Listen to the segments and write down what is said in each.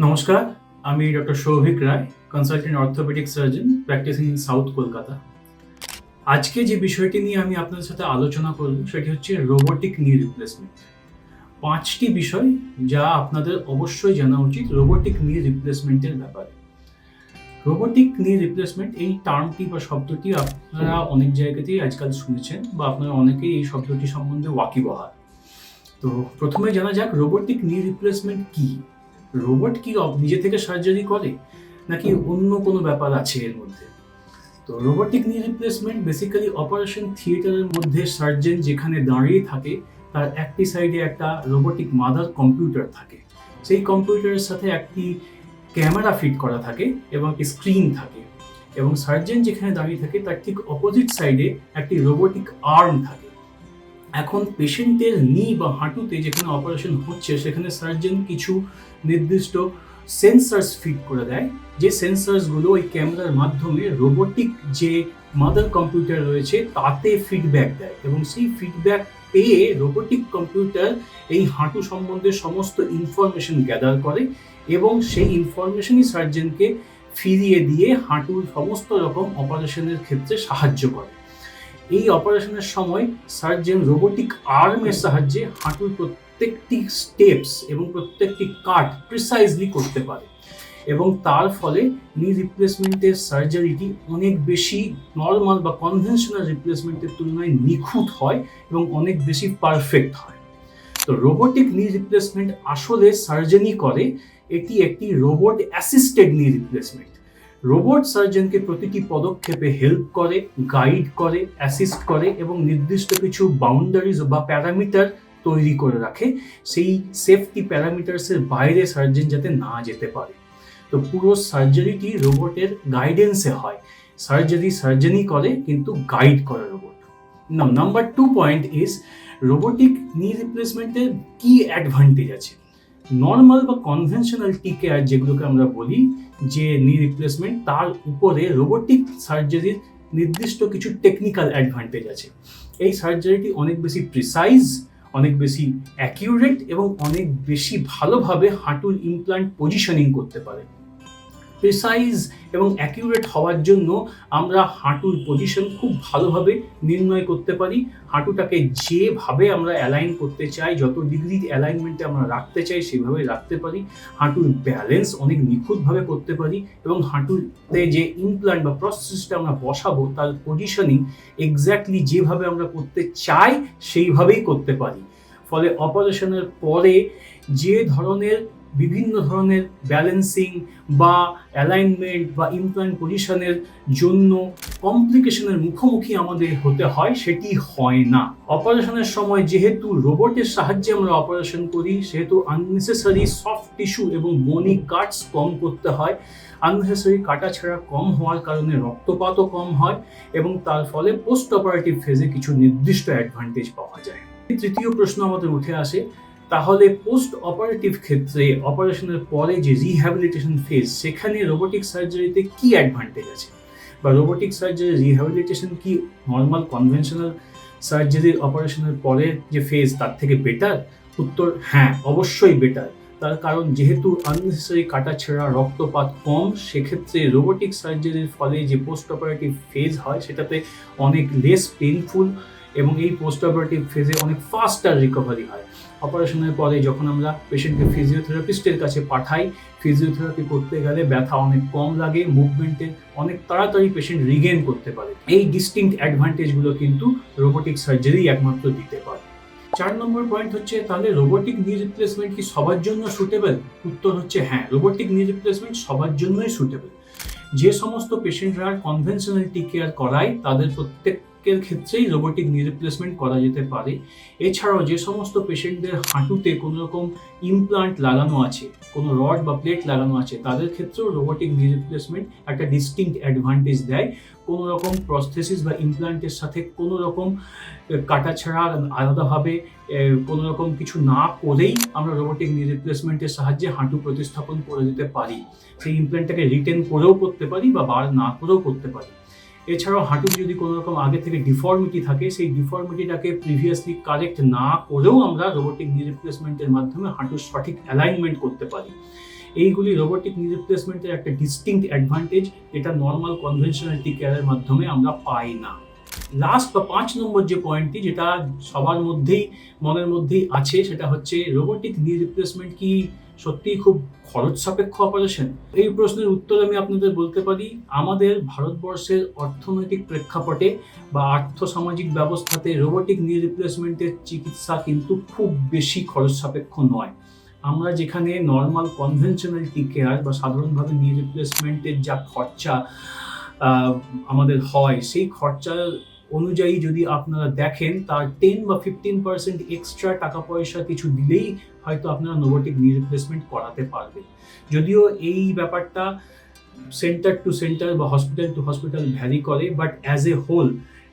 নমস্কার, আমি doctor Souvik Roy, consultant orthopaedic surgeon practising in south Kolkata. আজকে যে বিষয়টি নিয়ে আমি আপনাদের সাথে আলোচনা করব সেটি হচ্ছে রোবোটিক নি রিপ্লেসমেন্ট। ৫টি বিষয় যা আপনাদের অবশ্যই জানা উচিত রোবোটিক নি রিপ্লেসমেন্টের ব্যাপারে। রোবোটিক নি রিপ্লেসমেন্ট এই টার্মটি বা শব্দটি আপনারা অনেক জায়গাতেই আজকাল শুনেছেন বা আপনারা অনেকেই এই শব্দটি সম্বন্ধে ওয়াকিবহাল। তো প্রথমে জানা যাক রোবোটিক নি রিপ্লেসমেন্ট কি। রোবট কি নিজে থেকে সার্জারি করে নাকি অন্য কোনো ব্যাপার আছে এর মধ্যে? তো রোবোটিক নি রিপ্লেসমেন্ট বেসিক্যালি অপারেশন থিয়েটারের মধ্যে সার্জন যেখানে দাঁড়িয়ে থাকে তার একটি সাইডে একটা রোবোটিক মাদার কম্পিউটার থাকে। সেই কম্পিউটারের সাথে একটি ক্যামেরা ফিট করা থাকে এবং একটি স্ক্রিন থাকে, এবং সার্জন যেখানে দাঁড়িয়ে থাকে তার ঠিক অপোজিট সাইডে একটি রোবোটিক আর্ম থাকে। এখন পেশেন্টের নি বা হাঁটুতে যেখানে অপারেশন হচ্ছে সেখানে সার্জন কিছু নির্দিষ্ট সেন্সার্স ফিট করে দেয়, যে সেন্সার্সগুলো ওই ক্যামেরার মাধ্যমে রোবোটিক যে মাদার কম্পিউটার রয়েছে তাতে ফিডব্যাক দেয়, এবং সেই ফিডব্যাক পেয়ে রোবোটিক কম্পিউটার এই হাঁটু সম্বন্ধে সমস্ত ইনফরমেশন গ্যাদার করে এবং সেই ইনফরমেশনই সার্জনকে ফিরিয়ে দিয়ে হাঁটুর সমস্ত রকম অপারেশনের ক্ষেত্রে সাহায্য করে। এই অপারেশনের সময় সার্জন রোবোটিক আর্মের সাহায্যে হাঁটুর প্রত্যেকটি স্টেপস এবং প্রত্যেকটি কাট প্রিসাইজলি করতে পারে, এবং তার ফলে নি রিপ্লেসমেন্টের সার্জারিটি অনেক বেশি নর্মাল বা কনভেনশনাল রিপ্লেসমেন্টের তুলনায় নিখুঁত হয় এবং অনেক বেশি পারফেক্ট হয়। তো রোবোটিক নি রিপ্লেসমেন্ট আসলে সার্জনই করে, এটি একটি robot assisted knee replacement. Robot সার্জনকে প্রতিটি পদক্ষেপে হেল্প করে, গাইড করে, অ্যাসিস্ট করে এবং নির্দিষ্ট কিছু বাউন্ডারিজ বা প্যারামিটার তৈরি করে রাখে, সেই সেফটি প্যারামিটার্সের বাইরে সার্জন যাতে না যেতে পারে। তো পুরো সার্জারিটি রোবটের গাইডেন্সে হয়। সার্জনই করে কিন্তু গাইড করে robot. Number 2 point is robotic knee রিপ্লেসমেন্টের কি অ্যাডভান্টেজ আছে। নর্মাল বা কনভেনশনাল টি কেয়ার যেগুলোকে আমরা বলি যে নি রিপ্লেসমেন্ট, তার উপরে রোবোটিক সার্জারির নির্দিষ্ট কিছু টেকনিক্যাল অ্যাডভান্টেজ আছে। এই সার্জারিটি অনেক বেশি প্রিসাইজ, অনেক বেশি অ্যাকিউরেট এবং অনেক বেশি ভালোভাবে হাঁটুর ইমপ্লান্ট পজিশনিং করতে পারে। প্রিসাইজ এবং অ্যাকিউরেট হওয়ার জন্য আমরা হাঁটুর পজিশন খুব ভালোভাবে নির্ণয় করতে পারি। হাঁটুটাকে যেভাবে আমরা অ্যালাইন করতে চাই, যত ডিগ্রি অ্যালাইনমেন্টে আমরা রাখতে চাই সেভাবে রাখতে পারি। হাঁটুর ব্যালেন্স অনেক নিখুঁতভাবে করতে পারি এবং হাঁটুতে যে ইমপ্লান্ট বা প্রসেসটা আমরা বসাবো তার পজিশনিং এক্স্যাক্টলি যেভাবে আমরা করতে চাই সেইভাবেই করতে পারি। ফলে অপারেশনের পরে যে ধরনের বিভিন্ন ধরনের ব্যালেন্সিং বা অ্যালাইনমেন্ট বা ইমপ্লান্ট পজিশনের জন্য কমপ্লিকেশনের মুখোমুখি আমাদের হতে হয় সেটি হয় না। অপারেশনের সময় যেহেতু রোবটের সাহায্যে আমরা অপারেশন করি সেহেতু আননেসেসারি সফট টিস্যু এবং বনি কাটস কম করতে হয়। আননেসেসারি কাটাছেঁড়া কম হওয়ার কারণে রক্তপাতও কম হয় এবং তার ফলে পোস্ট অপারেটিভ ফেজে কিছু নির্দিষ্ট অ্যাডভান্টেজ পাওয়া যায়। তৃতীয় প্রশ্ন আমাদের উঠে আসে, তাহলে পোস্ট অপারেটিভ ক্ষেত্রে অপারেশনের পরে যে রিহ্যাবিলিটেশন ফেজ, সেখানে রোবোটিক সার্জারিতে কি অ্যাডভান্টেজ আছে বা রোবোটিক সার্জারি রিহ্যাবিলিটেশন কি নর্মাল কনভেনশনাল সার্জারির অপারেশনের পরের যে ফেজ তার থেকে বেটার? উত্তর হ্যাঁ, অবশ্যই বেটার। তার কারণ যেহেতু আননেসেসারি কাটাছেঁড়া রক্তপাত কম, সেক্ষেত্রে রোবোটিক সার্জারির ফলে যে পোস্ট অপারেটিভ ফেজ হয় সেটাতে অনেক লেস পেইনফুল এবং এই পোস্ট অপারেটিভ ফেজে অনেক ফাস্টার রিকভারি হয়। অপারেশনের পরে যখন আমরা পেশেন্টকে ফিজিওথেরাপিস্টের কাছে পাঠাই, ফিজিওথেরাপি করতে গেলে ব্যথা অনেক কম লাগে, মুভমেন্টে অনেক তাড়াতাড়ি পেশেন্ট রিগেন করতে পারে। এই ডিস্টিংক্ট অ্যাডভান্টেজগুলো কিন্তু রোবোটিক সার্জারি একমাত্র দিতে পারে। 4 নম্বর পয়েন্ট হচ্ছে, তাহলে রোবোটিক নি রিপ্লেসমেন্ট কি সবার জন্য সুটেবল? উত্তর হচ্ছে হ্যাঁ, রোবোটিক নি রিপ্লেসমেন্ট সবার জন্যই সুটেবল। যে সমস্ত পেশেন্টরা কনভেনশনাল টি কেয়ার করায় তাদের প্রত্যেকের ক্ষেত্রেই রোবোটিক নি রিপ্লেসমেন্ট করা যেতে পারে। এছাড়াও যে সমস্ত পেশেন্টদের হাঁটুতে কোনো রকম ইমপ্লান্ট লাগানো আছে, কোনো রড বা প্লেট লাগানো আছে, তাদের ক্ষেত্রেও রোবোটিক নি রিপ্লেসমেন্ট একটা ডিস্টিংক্ট অ্যাডভান্টেজ দেয়। কোনো রকম প্রস্থেসিস বা ইমপ্লান্টের সাথে কোনো রকম কাটাছাড়া আলাদাভাবে কোনো রকম কিছু না করেই আমরা রোবোটিক নি রিপ্লেসমেন্টের সাহায্যে হাঁটু প্রতিস্থাপন করে দিতে পারি। সেই ইমপ্ল্যান্টটাকে রিটেন করেও করতে পারি বা বার না করেও করতে পারি। এছাড়াও হাঁটুতে যদি কোনো রকম আগে থেকে ডিফর্মিটি থাকে, সেই ডিফর্মিটিটাকে প্রিভিয়াসলি কারেক্ট না করেও আমরা রোবোটিক নি রিপ্লেসমেন্টের মাধ্যমে হাঁটুর সঠিক অ্যালাইনমেন্ট করতে পারি। এইগুলি রোবোটিক নি রিপ্লেসমেন্টের একটা ডিস্টিংক্ট অ্যাডভান্টেজ, এটা নর্মাল কনভেনশনাল টি কেয়ারের মাধ্যমে আমরা পাই না। লাস্ট বা 5 নম্বর যে পয়েন্টটি, যেটা সবার মনের মধ্যেই আছে, সেটা হচ্ছে রোবোটিক নি রিপ্লেসমেন্ট কি সত্যিই খুব খরচ সাপেক্ষ অপারেশন? এই প্রশ্নের উত্তর আমি আপনাদের বলতে পারি, আমাদের ভারতবর্ষের অর্থনৈতিক প্রেক্ষাপটে বা আর্থসামাজিক ব্যবস্থাতে রোবোটিক নি রিপ্লেসমেন্টের চিকিৎসা কিন্তু খুব বেশি খরচ সাপেক্ষ নয়। আমরা যেখানে নর্মাল কনভেনশনাল টি কেয়ার বা সাধারণভাবে নি রিপ্লেসমেন্টের যা খরচা আমাদের হয়, সেই খরচা অনুযায়ী যদি আপনারা দেখেন, তার 10 বা 15% এক্সট্রা টাকা পয়সা কিছু দিলেই হয়তো আপনারা রোবোটিক নি রিপ্লেসমেন্ট করাতে পারবেন। যদিও এই ব্যাপারটা সেন্টার টু সেন্টার বা হসপিটাল টু হসপিটাল ভ্যারি করে, বাট অ্যাজ এ হোল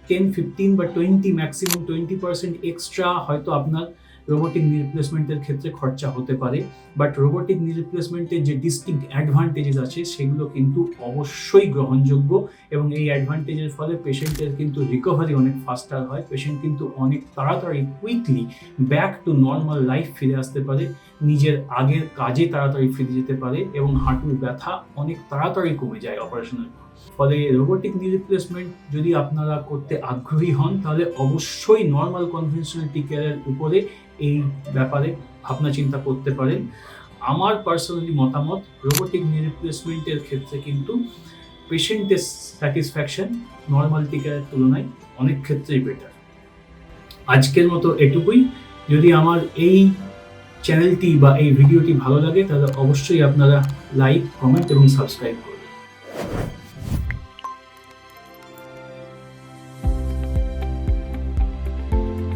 10, 15 বা 20, ম্যাক্সিমাম 20% এক্সট্রা হয়তো আপনার রোবোটিক নি রিপ্লেসমেন্টের ক্ষেত্রে খরচা হতে পারে। বাট রোবোটিক নি রিপ্লেসমেন্টের যে ডিস্টিংক্ট অ্যাডভান্টেজেস আছে, সেগুলো কিন্তু অবশ্যই গ্রহণযোগ্য, এবং এই অ্যাডভান্টেজের ফলে পেশেন্টের কিন্তু রিকভারি অনেক ফাস্টার হয়। পেশেন্ট কিন্তু অনেক তাড়াতাড়ি quickly back to normal life ফিরে আসতে পারে, নিজের আগের কাজে তাড়াতাড়ি ফিরে যেতে পারে, এবং হাঁটুর ব্যথা অনেক তাড়াতাড়ি কমে যায় অপারেশনের পর। ফলে রোবোটিক নি রিপ্লেসমেন্ট যদি আপনারা করতে আগ্রহী হন, তাহলে অবশ্যই নর্মাল কনভেনশনাল টি কেয়ারের উপরে এই ব্যাপারে ভাবনা চিন্তা করতে পারেন। আমার পার্সোনালি মতামত, রোবোটিক নি রিপ্লেসমেন্টের ক্ষেত্রে কিন্তু পেশেন্টের স্যাটিসফ্যাকশন নর্মাল টি কেয়ারের তুলনায় অনেক ক্ষেত্রেই বেটার। আজকের মতো এটুকুই। যদি আমার এই চ্যানেলটি বা এই ভিডিওটি ভালো লাগে, তাহলে অবশ্যই আপনারা লাইক, কমেন্ট এবং সাবস্ক্রাইব করবেন।